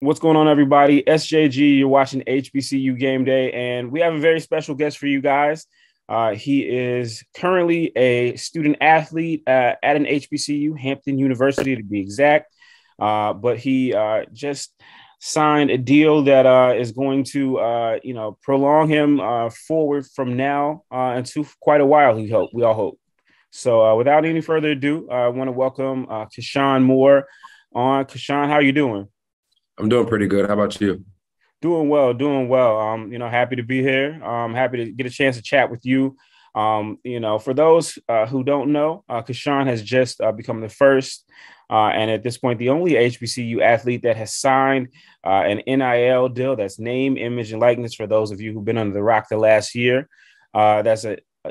What's going on, everybody? SJG, you're watching HBCU Game Day, and we have a very special guest for you guys. He is currently a student athlete at an HBCU, Hampton University to be exact. But he just signed a deal that is going to, prolong him forward from now into quite a while. We all hope. So, without any further ado, I want to welcome Kashawn Moore on. Kashawn, how are you doing? I'm doing pretty good. How about you? Doing well, doing well. Happy to be here. Happy to get a chance to chat with you. For those who don't know, Kashawn has just become the first, and at this point, the only HBCU athlete that has signed an NIL deal. That's name, image, and likeness. For those of you who've been under the rock the last year,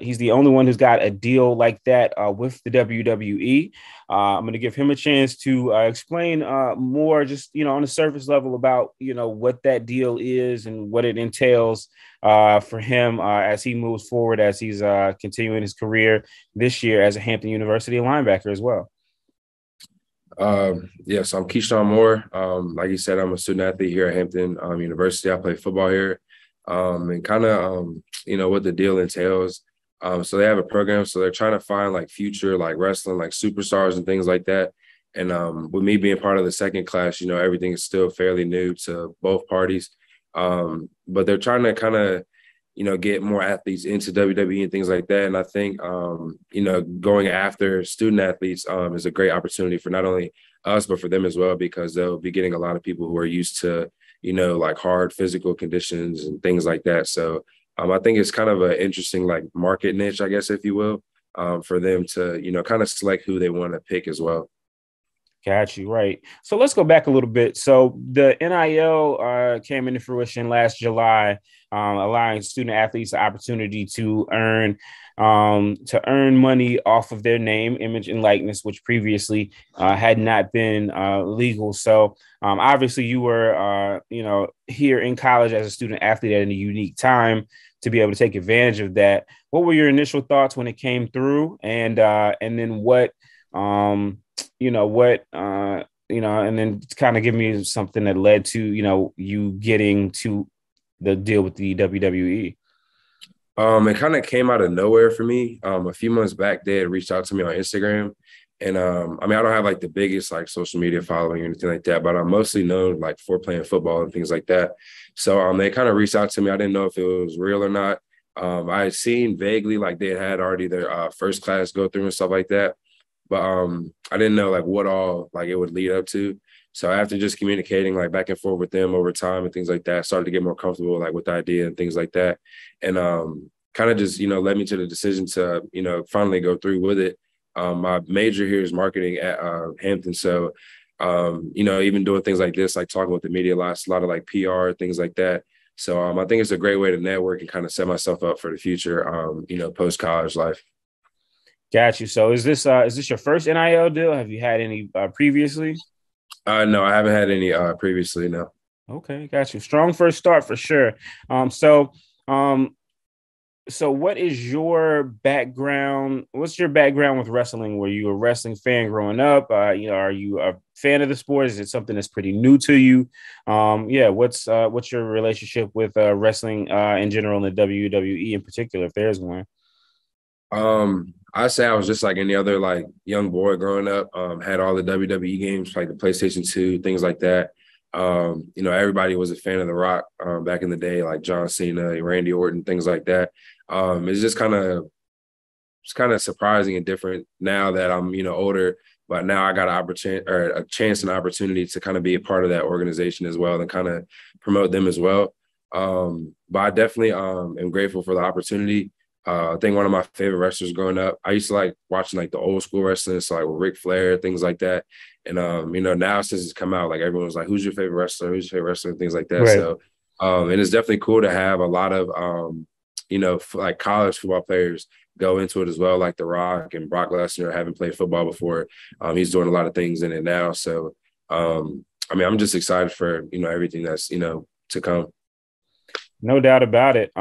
he's the only one who's got a deal like that with the WWE. I'm going to give him a chance to explain more, just on the surface level about what that deal is and what it entails for him as he moves forward, as he's continuing his career this year as a Hampton University linebacker as well. Yes, I'm Keyshawn Moore. Like you said, I'm a student athlete here at Hampton University. I play football here, and kind of what the deal entails. So they have a program, so they're trying to find like future like wrestling like superstars and things like that. And with me being part of the second class, everything is still fairly new to both parties. But they're trying to kind of get more athletes into WWE and things like that. And I think going after student athletes is a great opportunity for not only us but for them as well, because they'll be getting a lot of people who are used to like hard physical conditions and things like that. So I think it's kind of an interesting like market niche, I guess, if you will, for them to, kind of select who they want to pick as well. Got you. Right. So let's go back a little bit. So the NIL came into fruition last July, allowing student athletes the opportunity to earn money off of their name, image, and likeness, which previously had not been legal. So obviously you were, here in college as a student athlete at a unique time to be able to take advantage of that. What were your initial thoughts when it came through, and then what? And then kind of give me something that led to, you getting to the deal with the WWE. It kind of came out of nowhere for me. A few months back, they had reached out to me on Instagram. And I don't have like the biggest like social media following or anything like that, but I'm mostly known like for playing football and things like that. So they kind of reached out to me. I didn't know if it was real or not. I had seen vaguely like they had already their first class go through and stuff like that. But I didn't know like what all like it would lead up to. So after just communicating like back and forth with them over time and things like that, I started to get more comfortable like with the idea and things like that. And kind of just, led me to the decision to, finally go through with it. My major here is marketing at Hampton. So, even doing things like this, like talking with the media, a lot of like PR, things like that. So I think it's a great way to network and kind of set myself up for the future, post college life. Got you. So is this your first NIL deal? Have you had any previously? No, I haven't had any previously. No. Okay, got you. Strong first start for sure. So um, so what is your background? What's your background with wrestling? Were you a wrestling fan growing up? Are you a fan of the sport? Is it something that's pretty new to you? What's your relationship with wrestling in general and the WWE in particular, if there's one? I say I was just like any other like young boy growing up. Had all the WWE games, like the PlayStation 2, things like that. Everybody was a fan of The Rock back in the day, like John Cena, Randy Orton, things like that. It's kind of surprising and different now that I'm, older, but now I got an opportunity or a chance and opportunity to kind of be a part of that organization as well and kind of promote them as well. But I definitely am grateful for the opportunity. I think one of my favorite wrestlers growing up, I used to like watching like the old school wrestling, so like with Ric Flair, things like that. And now since it's come out, like everyone's like, who's your favorite wrestler? Who's your favorite wrestler? And things like that. Right. So and it's definitely cool to have a lot of like college football players go into it as well, like The Rock and Brock Lesnar, haven't played football before. He's doing a lot of things in it now. So I'm just excited for, everything that's, to come. No doubt about it.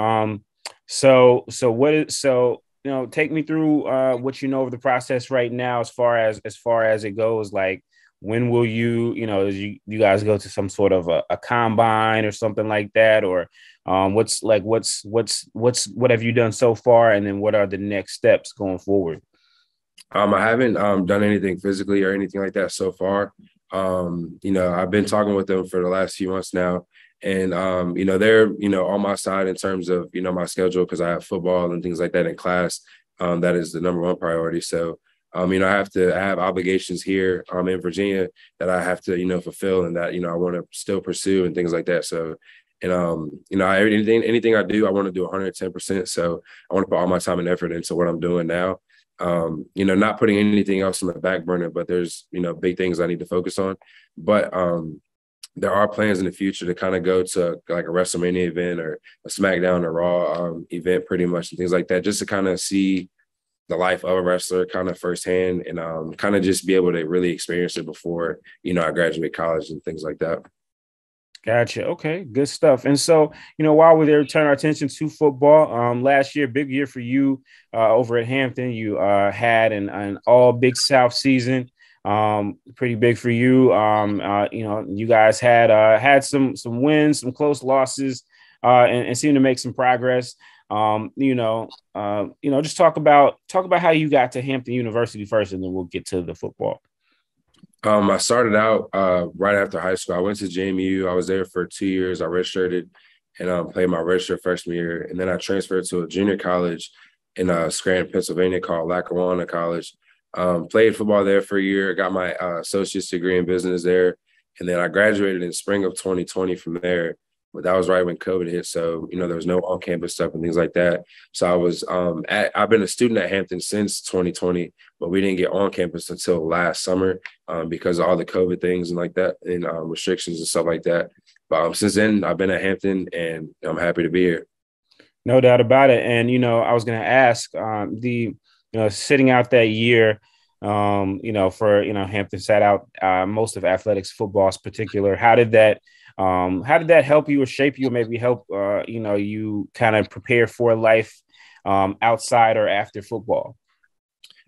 Take me through what you know of the process right now, as far as it goes. Like, when will you guys go to some sort of a combine or something like that? Or what have you done so far? And then what are the next steps going forward? I haven't done anything physically or anything like that so far. I've been talking with them for the last few months now. And, they're, on my side in terms of, my schedule because I have football and things like that in class. That is the number one priority. So, I have obligations here in Virginia that I have to, fulfill and that, I want to still pursue and things like that. So, and, anything I do, I want to do 110%. So I want to put all my time and effort into what I'm doing now. Not putting anything else on the back burner, but there's, big things I need to focus on. But there are plans in the future to kind of go to like a WrestleMania event or a SmackDown or Raw event pretty much and things like that, just to kind of see the life of a wrestler kind of firsthand and kind of just be able to really experience it before, I graduate college and things like that. Gotcha. Okay, good stuff. And so, while we're there, turn our attention to football. Last year, big year for you over at Hampton. You had an all Big South season. Pretty big for you. You guys had some wins, some close losses, and seemed to make some progress. Just talk about how you got to Hampton University first, and then we'll get to the football. I started out right after high school. I went to JMU. I was there for 2 years. I redshirted and played my redshirt freshman year. And then I transferred to a junior college in Scranton, Pennsylvania called Lackawanna College. Played football there for a year. Got my associate's degree in business there. And then I graduated in spring of 2020 from there. But that was right when COVID hit. So, there was no on-campus stuff and things like that. So I was I've been a student at Hampton since 2020, but we didn't get on campus until last summer because of all the COVID things and like that and restrictions and stuff like that. But since then, I've been at Hampton and I'm happy to be here. No doubt about it. And, I was going to ask sitting out that year, Hampton sat out most of athletics, football in particular. How did that help you or shape you or maybe help, you kind of prepare for life outside or after football?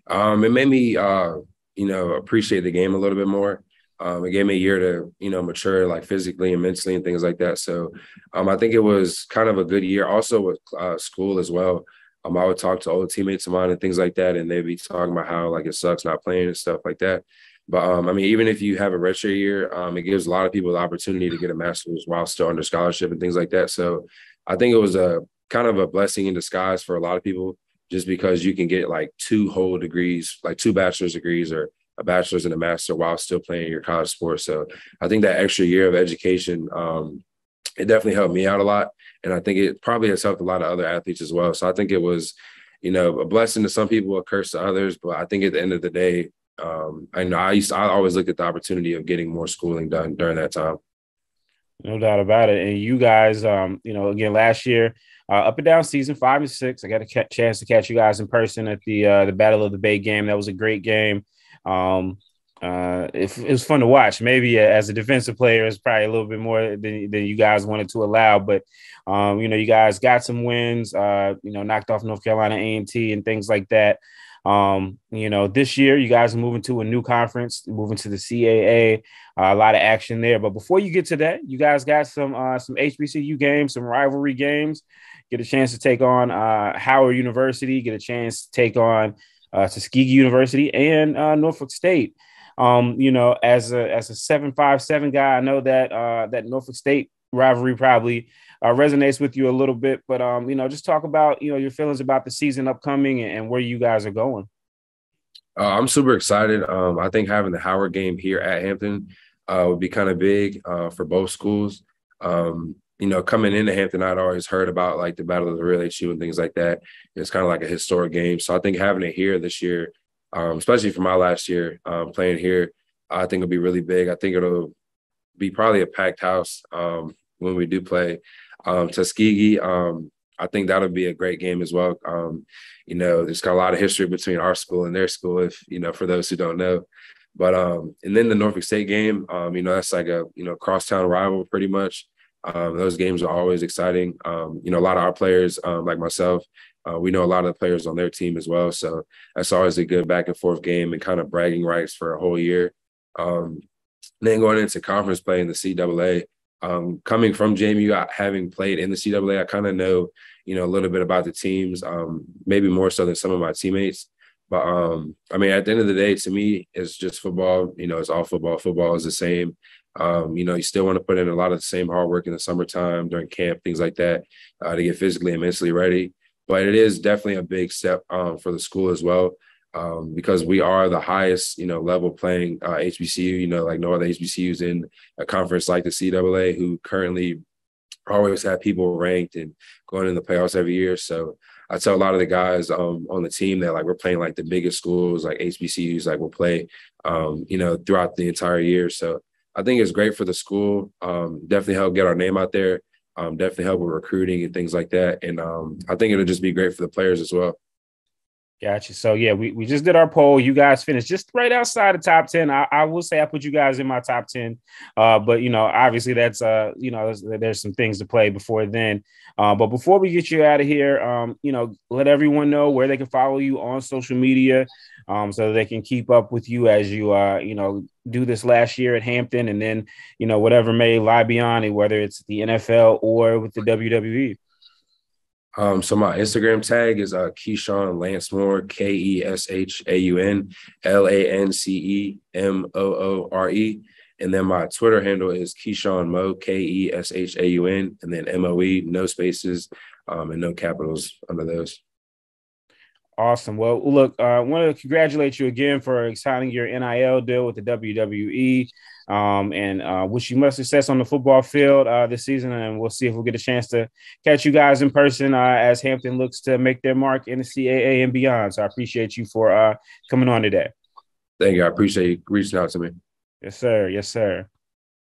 It made me, appreciate the game a little bit more. It gave me a year to, mature like physically and mentally and things like that. So I think it was kind of a good year also with school as well. I would talk to old teammates of mine and things like that, and they'd be talking about how like it sucks not playing and stuff like that. But even if you have a redshirt year, it gives a lot of people the opportunity to get a master's while still under scholarship and things like that. So I think it was a kind of a blessing in disguise for a lot of people, just because you can get like 2 whole degrees, like 2 bachelor's degrees or a bachelor's and a master while still playing your college sports. So I think that extra year of education, it definitely helped me out a lot. And I think it probably has helped a lot of other athletes as well. So I think it was, a blessing to some people, a curse to others. But I think at the end of the day, I always looked at the opportunity of getting more schooling done during that time. No doubt about it. And you guys, again, last year, up and down season 5 and 6, I got a chance to catch you guys in person at the Battle of the Bay game. That was a great game. It was fun to watch. Maybe as a defensive player, it's probably a little bit more than you guys wanted to allow. But, you guys got some wins, knocked off North Carolina A&T and things like that. This year you guys are moving to a new conference, moving to the CAA, a lot of action there. But before you get to that, you guys got some HBCU games, some rivalry games, get a chance to take on Howard University, get a chance to take on Tuskegee University and Norfolk State. As a 757 guy, I know that Norfolk State rivalry probably resonates with you a little bit, but just talk about your feelings about the season upcoming and where you guys are going. I'm super excited. I think having the Howard game here at Hampton would be kind of big for both schools. Coming into Hampton, I'd always heard about like the Battle of the Real HU and things like that. It's kind of like a historic game. So I think having it here this year, especially for my last year playing here, I think it'll be really big. I think it'll be probably a packed house when we do play Tuskegee. I think that'll be a great game as well. There's got a lot of history between our school and their school, if for those who don't know. But and then the Norfolk State game, that's like a crosstown rival pretty much. Those games are always exciting. A lot of our players, like myself, we know a lot of the players on their team as well. So that's always a good back and forth game and kind of bragging rights for a whole year. Um, then going into conference play in the CAA, coming from JMU, having played in the CAA, I kind of know, a little bit about the teams, maybe more so than some of my teammates. But I mean, at the end of the day, to me, it's just football. It's all football. Football is the same. You still want to put in a lot of the same hard work in the summertime, during camp, things like that, to get physically and mentally ready. But it is definitely a big step for the school as well, because we are the highest, level playing HBCU, like no other HBCUs in a conference like the CAA, who currently always have people ranked and going in the playoffs every year. So I tell a lot of the guys on the team that, like, we're playing like the biggest schools, like HBCUs, like we'll play, throughout the entire year. So I think it's great for the school. Definitely help get our name out there. Definitely help with recruiting and things like that. And I think it'll just be great for the players as well. Gotcha. So yeah, we just did our poll. You guys finished just right outside the top 10. I will say I put you guys in my top 10. But obviously that's there's some things to play before then. But before we get you out of here, let everyone know where they can follow you on social media, so that they can keep up with you as you do this last year at Hampton, and then whatever may lie beyond it, whether it's the NFL or with the WWE. So my Instagram tag is Keyshawn Lancemoore, KESHAUN LANCEMOORE. And then my Twitter handle is Keyshawn Mo, KESHAUN, and then MOE, no spaces, and no capitals under those. Awesome. Well, look, I want to congratulate you again for signing your NIL deal with the WWE, and wish you much success on the football field this season. And we'll see if we'll get a chance to catch you guys in person as Hampton looks to make their mark in the CAA and beyond. So I appreciate you for coming on today. Thank you. I appreciate you reaching out to me. Yes, sir. Yes, sir.